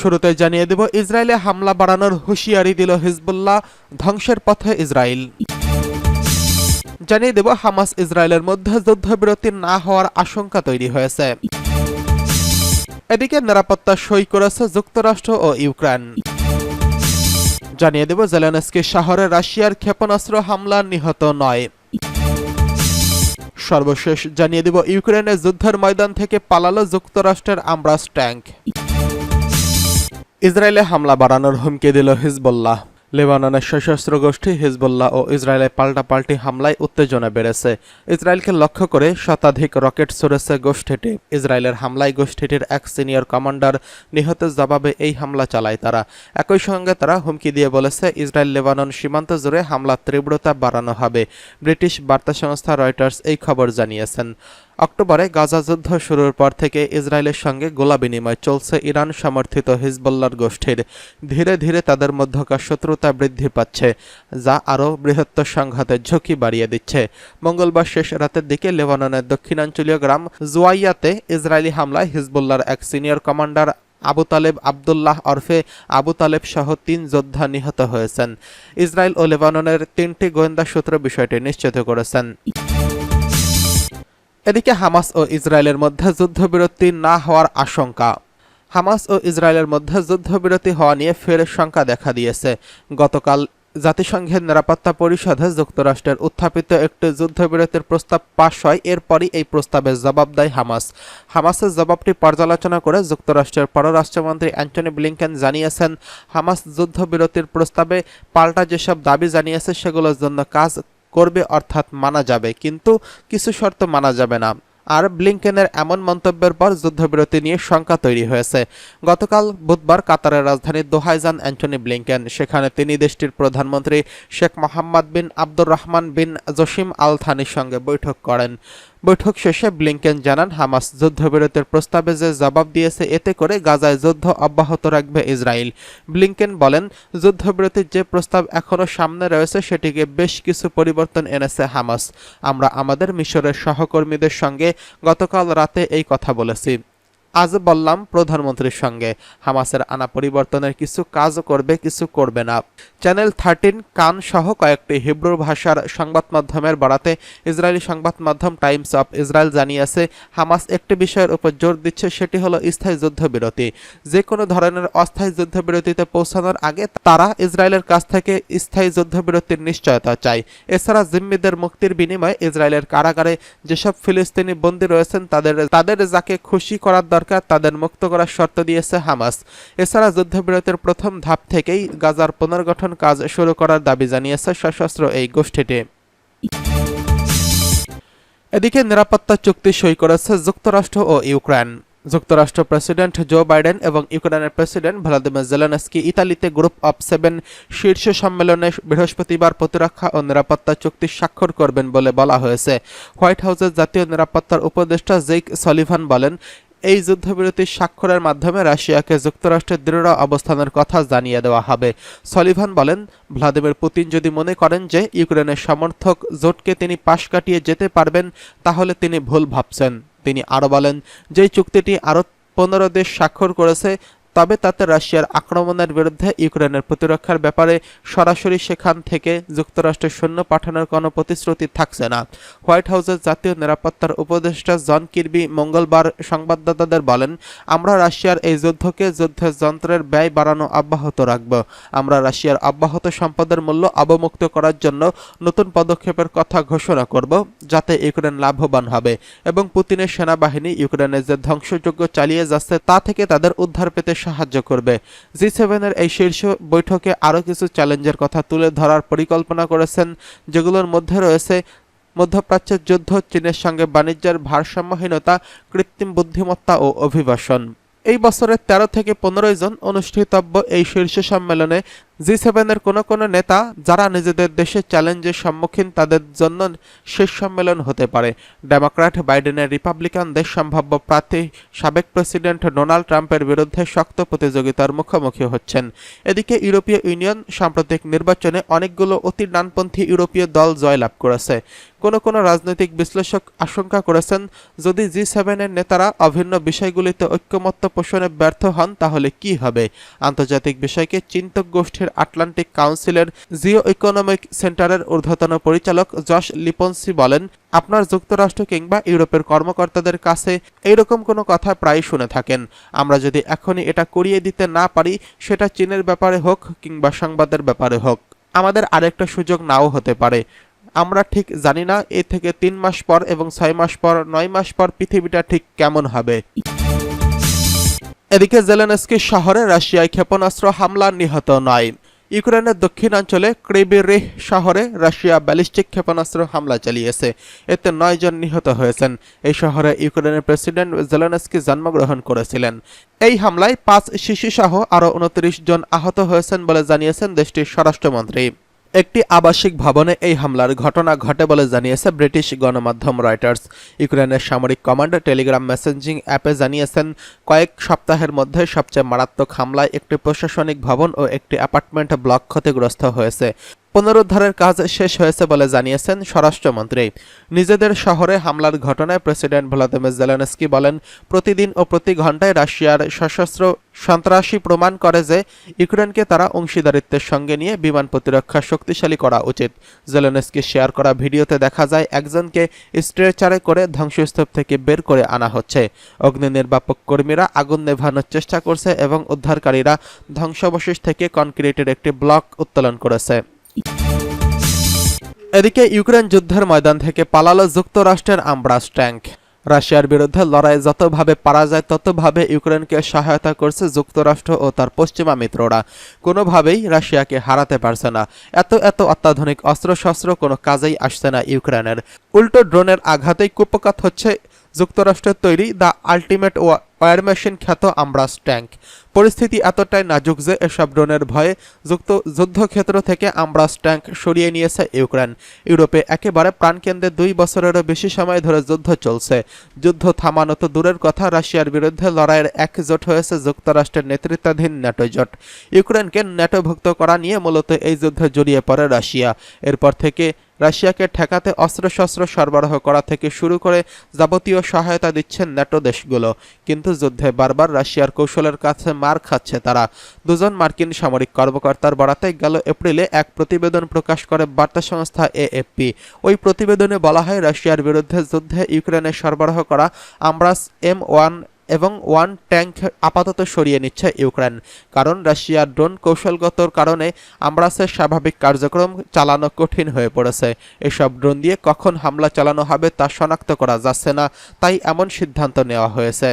শুরুতে জানিয়ে দেব, ইসরায়েলে হামলা বাড়ানোর হুঁশিয়ারি দিল হিজবুল্লাহ, ধ্বংসের পথে ইসরায়েল। জানিয়ে দেব, হামাস ইসরায়েলের মধ্যে যুদ্ধবিরতি না হওয়ার আশঙ্কা তৈরি হয়েছে। এদিকে নিরাপত্তা সই করেছে যুক্তরাষ্ট্র ও ইউক্রেন। জানিয়ে দেব, জেলেনস্কি শহরে রাশিয়ার ক্ষেপণাস্ত্র হামলা, নিহত 9। সর্বশেষ জানিয়ে দেব, ইউক্রেনের যুদ্ধের ময়দান থেকে পালালো যুক্তরাষ্ট্রের আব্রাস ট্যাঙ্ক। ইসরায়েলে হামলা বাড়ানোর হুমকি দিল হিজবুল্লাহ। লেবাননের সশস্ত্র গোষ্ঠী হিজবুল্লাহ ও ইসরায়েলের পাল্টাপাল্টি হামলায় উত্তেজনা বেড়েছে। ইসরায়েলকে লক্ষ্য করে শতাধিক রকেট ছুড়েছে গোষ্ঠীটি। ইসরায়েলের হামলায় গোষ্ঠীটির এক সিনিয়র কমান্ডার নিহতের জবাবে এই হামলা চালায় তারা। একই সঙ্গে তারা হুমকি দিয়ে বলেছে, ইসরায়েল লেবানন সীমান্ত জুড়ে হামলার তীব্রতা বাড়ানো হবে। ব্রিটিশ বার্তা সংস্থা রয়টার্স এই খবর জানিয়েছেন। অক্টোবরে গাজা যুদ্ধ শুরুর পর থেকে ইসরায়েলের সঙ্গে গোলা বিনিময় চলছে ইরান সমর্থিত হিজবুল্লাহর গোষ্ঠীর। ধীরে ধীরে তাদের মধ্যকার শত্রুতা বৃদ্ধি পাচ্ছে, যা আরও বৃহত্তর সংঘাতের ঝুঁকি বাড়িয়ে দিচ্ছে। মঙ্গলবার শেষ রাতের দিকে লেবাননের দক্ষিণাঞ্চলীয় গ্রাম জুয়াইয়াতে ইসরায়েলি হামলায় হিজবুল্লাহর এক সিনিয়র কমান্ডার আবু তালেব আবদুল্লাহ ওরফে আবু তালেব সহ 3 যোদ্ধা নিহত হয়েছেন। ইসরায়েল ও লেবাননের 3টি গোয়েন্দা সূত্র বিষয়টি নিশ্চিত করেছেন। এদিকে হামাস ও ইসরায়েলের মধ্যে যুদ্ধবিরতি না হওয়ার আশঙ্কা। হামাস ও ইসরায়েলের মধ্যে যুদ্ধবিরতি হওয়া নিয়ে ফের শঙ্কা দেখা দিয়েছে। গতকাল জাতিসংঘের নিরাপত্তা পরিষদে যুক্তরাষ্ট্রের উত্থাপিত একটি যুদ্ধবিরতির প্রস্তাব পাশ হয়। এরপরই এই প্রস্তাবের জবাব দেয় হামাস। হামাসের জবাবটি পর্যালোচনা করে যুক্তরাষ্ট্রের পররাষ্ট্রমন্ত্রী অ্যান্টনি ব্লিংকেন জানিয়েছেন, হামাস যুদ্ধবিরতির প্রস্তাবে পাল্টা যেসব দাবি জানিয়েছে সেগুলোর জন্য কাজ করবে, অর্থাৎ মানা যাবে, কিন্তু কিছু শর্ত মানা যাবে না। আর ব্লিংকেনের এমন মন্তব্যের পর যুদ্ধবিরতি নিয়ে শঙ্কা তৈরি হয়েছে। গতকাল বুধবার কাতারের রাজধানী দোহায় যান অ্যান্টনি ব্লিংকেন। সেখানে তিনি দেশটির প্রধানমন্ত্রী শেখ মোহাম্মদ বিন আব্দুর রহমান বিন জসিম আল থানির সঙ্গে বৈঠক করেন। বৈঠক শেষে ব্লিংকেন জানান, হামাস যুদ্ধবিরতির প্রস্তাবে যে জবাব দিয়েছে এতে করে গাজায় যুদ্ধ অব্যাহত রাখবে ইসরায়েল। ব্লিংকেন বলেন, যুদ্ধবিরতির যে প্রস্তাব এখনো সামনে রয়েছে সেটিকে বেশ কিছু পরিবর্তন এনেছে হামাস। আমরা আমাদের মিশরের সহকর্মীদের সঙ্গে গতকাল রাতে এই কথা বলেছি। আজ বললাম প্রধানমন্ত্রীর সঙ্গে, হামাসের আনা পরিবর্তনের কিছু কাজ করবে, কিছু করবে না। চ্যানেল 13 কান সহ কয়েকটি হিব্রু ভাষার সংবাদ মাধ্যমের বরাতে ইসরায়েলি সংবাদ মাধ্যম টাইমস অফ ইসরায়েল জানিয়েছে, হামাস একটি বিষয়ের উপর জোর দিচ্ছে, সেটি হলো স্থায়ী যুদ্ধবিরতি। যে কোনো ধরনের অস্থায়ী যুদ্ধবিরতিতে পৌঁছানোর আগে তারা ইসরায়েলের কাছ থেকে স্থায়ী যুদ্ধবিরতির নিশ্চয়তা চায়। এছাড়া জিম্মিদের মুক্তির বিনিময়ে ইসরায়েলের কারাগারে যেসব ফিলিস্তিনি বন্দী রয়েছেন তাদের যাকে খুশি করার দরকার তাদের মুক্ত করার শর্ত দিয়েছে হামাস। এছাড়া যুদ্ধবিরতির প্রথম ধাপ থেকেই গাজার পুনর্গঠন কাজ শুরু করার দাবি জানিয়েছে সশস্ত্র এই গোষ্ঠীটি। এদিকে নিরাপত্তা চুক্তি সই করেছে যুক্তরাষ্ট্র ও ইউক্রেন। যুক্তরাষ্ট্র প্রেসিডেন্ট জো বাইডেন এবং ইউক্রেনের প্রেসিডেন্ট ভ্লাদিমির জেলেনস্কি ইতালিতে গ্রুপ অফ 7 শীর্ষ সম্মেলনে বৃহস্পতিবার প্রতিরক্ষা ও নিরাপত্তা চুক্তি স্বাক্ষর করবেন বলে বলা হয়েছে। হোয়াইট হাউসের জাতীয় নিরাপত্তার উপদেষ্টা জেক সলিভান বলেন, এই যুদ্ধবিরতির স্বাক্ষরের মাধ্যমে রাশিয়াকে যুক্তরাষ্ট্রের দৃঢ় অবস্থানের কথা জানিয়ে দেওয়া হবে। সলিভান বলেন, ভ্লাদিমির পুতিন যদি মনে করেন যে ইউক্রেনের সমর্থক জোটকে তিনি পাশ কাটিয়ে যেতে পারবেন, তাহলে তিনি ভুল ভাবছেন। তিনি আরও বলেন, যেই চুক্তিটি আরও 15 দেশ স্বাক্ষর করেছে, তবে তাতে রাশিয়ার আক্রমণের বিরুদ্ধে ইউক্রেনের প্রতিরক্ষার ব্যাপারে সরাসরি সেখান থেকে যুক্তরাষ্ট্রের সৈন্য পাঠানোর কোনো প্রতিশ্রুতি থাকছে না। হোয়াইট হাউসের জাতীয় নিরাপত্তার উপদেষ্টা জন কির্বি মঙ্গলবার সংবাদদাতাদের বলেন, আমরা রাশিয়ার এই যুদ্ধকে যুদ্ধের যন্ত্রের ব্যয় বাড়ানো অব্যাহত রাখব। আমরা রাশিয়ার অব্যাহত সম্পদের মূল্য অবমুক্ত করার জন্য নতুন পদক্ষেপের কথা ঘোষণা করব, যাতে ইউক্রেন লাভবান হবে এবং পুতিনের সেনাবাহিনী ইউক্রেনের যে ধ্বংসযজ্ঞ চালিয়ে যাচ্ছে তা থেকে তাদের উদ্ধার পেতে সাহায্য করবে। জি7 এই শীর্ষ বৈঠকে আরও কিছু চ্যালেঞ্জের কথা তুলে ধরার পরিকল্পনা করেছেন, যেগুলোর মধ্যে রয়েছে মধ্যপ্রাচ্যের যুদ্ধ, চীনের সঙ্গে বাণিজ্যের ভারসাম্যহীনতা, কৃত্রিম বুদ্ধিমত্তা ও অভিবাসন। এই বছরের 13 থেকে 15 জুন অনুষ্ঠিতব্য এই শীর্ষ সম্মেলনে জি7-এর কোনো নেতা যারা নিজেদের দেশে চ্যালেঞ্জের সম্মুখীন তাদের জন্য শেষ সম্মেলন হতে পারে। ডেমোক্র্যাট বাইডেনের রিপাবলিকান দেশ সম্ভাব্য প্রার্থী সাবেক প্রেসিডেন্ট ডোনাল্ড ট্রাম্পের বিরুদ্ধে শক্ত প্রতিযোগিতার মুখোমুখি হচ্ছেন। এদিকে ইউরোপীয় ইউনিয়ন সাম্প্রতিক নির্বাচনে অনেকগুলো অতি ডানপন্থী ইউরোপীয় দল জয়লাভ করেছে। কোনো রাজনৈতিক বিশ্লেষক আশঙ্কা করেছেন, যদি জি7-এর নেতারা অভিন্ন বিষয়গুলিতে ঐক্যমত্য পোষণে ব্যর্থ হন তাহলে কি হবে। আন্তর্জাতিক বিষয়কে চিন্তক গোষ্ঠীর আটলান্টিক কাউন্সিলের জিও ইকোনমিক সেন্টারের ঊর্ধ্বতন পরিচালক জশ লিপনসি বলেন, আপনার যুক্তরাষ্ট্র কিংবা ইউরোপের কর্মকর্তাদের কাছে এইরকম কোনো কথা প্রায় শুনে থাকেন। আমরা যদি এখনই এটা করিয়ে দিতে না পারি, সেটা চীনের ব্যাপারে হোক কিংবা সংবাদের ব্যাপারে হোক, আমাদের আরেকটা সুযোগ নাও হতে পারে। আমরা ঠিক জানি না এ থেকে 3 মাস পর এবং 6 মাস পর 9 মাস পর পৃথিবীটা ঠিক কেমন হবে। এদিকে জেলেনস্কি শহরে রাশিয়ায় ক্ষেপণাস্ত্র হামলা, নিহত 9। ইউক্রেনের দক্ষিণাঞ্চলে ক্রিবিরিহ শহরে রাশিয়া ব্যালিস্টিক ক্ষেপণাস্ত্র হামলা চালিয়েছে। এতে 9 জন নিহত হয়েছেন। এই শহরে ইউক্রেনের প্রেসিডেন্ট জেলেনস্কি জন্মগ্রহণ করেছিলেন। এই হামলায় 5 শিশুসহ আরও 29 জন আহত হয়েছেন বলে জানিয়েছেন দেশটির স্বরাষ্ট্রমন্ত্রী। একটি আবাসিক ভবনে এই হামলার ঘটনা ঘটে বলে জানিয়েছে ব্রিটিশ গণমাধ্যম রয়টার্স। ইউক্রেনের সামরিক কমান্ড টেলিগ্রাম মেসেঞ্জিং অ্যাপে জানিয়েছেন, কয়েক সপ্তাহের মধ্যে সবচেয়ে মারাত্মক হামলায় একটি প্রশাসনিক ভবন ও একটি অ্যাপার্টমেন্ট ব্লক ক্ষতিগ্রস্ত হয়েছে। পুনরুদ্ধারের কাজ শেষ হয়েছে বলে জানিয়েছেন স্বরাষ্ট্রমন্ত্রী। নিজেদের শহরে হামলার ঘটনায় প্রেসিডেন্ট ভলোদিমির জেলেনস্কি বলেন, প্রতিদিন ও প্রতি ঘন্টায় রাশিয়ার সশস্ত্র সন্ত্রাসী প্রমাণ করে যে ইউক্রেনকে তারা অংশীদারিত্বের সঙ্গে নিয়ে বিমান প্রতিরক্ষা শক্তিশালী করা উচিত। জেলেনস্কি শেয়ার করা ভিডিওতে দেখা যায় একজনকে স্ট্রেচারে করে ধ্বংসস্তূপ থেকে বের করে আনা হচ্ছে। অগ্নি নির্বাপক কর্মীরা আগুন নেভানোর চেষ্টা করছে এবং উদ্ধারকারীরা ধ্বংসাবশেষ থেকে কনক্রিটের একটি ব্লক উত্তোলন করেছে। এদিকে ইউক্রেন যুদ্ধের ময়দান থেকে পালালো যুক্তরাষ্ট্রের আব্রামস ট্যাঙ্ক। রাশিয়ার বিরুদ্ধে লড়াই যতভাবে পারা যায় ততভাবে ইউক্রেনকে সহায়তা করছে যুক্তরাষ্ট্র ও তার পশ্চিমা মিত্ররা। কোনোভাবেই রাশিয়াকে হারাতে পারছে না। এত অত্যাধুনিক অস্ত্রশস্ত্র কোনো কাজেই আসছে না ইউক্রেনের। উল্টো ড্রোনের আঘাতেই কুপকাত হচ্ছে যুক্তরাষ্ট্রের তৈরি দ্য আল্টিমেট ওয়ার মেশিন খ্যাত আব্রামস ট্যাঙ্ক। পরিস্থিতি এতটাই নাজুক যে এসব ড্রোনের ভয়ে যুদ্ধক্ষেত্র থেকে আব্রামস ট্যাঙ্ক সরিয়ে নিয়েছে ইউক্রেন। ইউরোপে একেবারে প্রাণকেন্দ্রে 2 বছরেরও বেশি সময় ধরে যুদ্ধ চলছে। যুদ্ধ থামানো তো দূরের কথা, রাশিয়ার বিরুদ্ধে লড়াইয়ের একজোট হয়েছে যুক্তরাষ্ট্রের নেতৃত্বাধীন ন্যাটো জোট। ইউক্রেনকে ন্যাটোভুক্ত করা নিয়ে মূলত এই যুদ্ধে জড়িয়ে পড়ে রাশিয়া। এরপর থেকে রাশিয়াকে ঠেকাতে অস্ত্রশস্ত্র সরবরাহ করা থেকে শুরু করে যাবতীয় সহায়তা দিচ্ছেন ন্যাটো দেশগুলো। কিন্তু যুদ্ধে বারবার রাশিয়ার কৌশলের কাছে মার খাচ্ছে তারা। 2 জন মার্কিন সামরিক কর্মকর্তার বরাতে গেল এপ্রিলে এক প্রতিবেদন প্রকাশ করে বার্তা সংস্থা এএফপি। ওই প্রতিবেদনে বলা হয়, রাশিয়ার বিরুদ্ধে যুদ্ধে ইউক্রেনে সরবরাহ করা আব্রামস M1 এবং 1 ট্যাঙ্ক আপাতত সরিয়ে নিচ্ছে ইউক্রেন। কারণ রাশিয়ার ড্রোন কৌশলগত কারণে আব্রামসের স্বাভাবিক কার্যক্রম চালানো কঠিন হয়ে পড়েছে। এসব ড্রোন দিয়ে কখন হামলা চালানো হবে তা শনাক্ত করা যাচ্ছে না, তাই এমন সিদ্ধান্ত নেওয়া হয়েছে।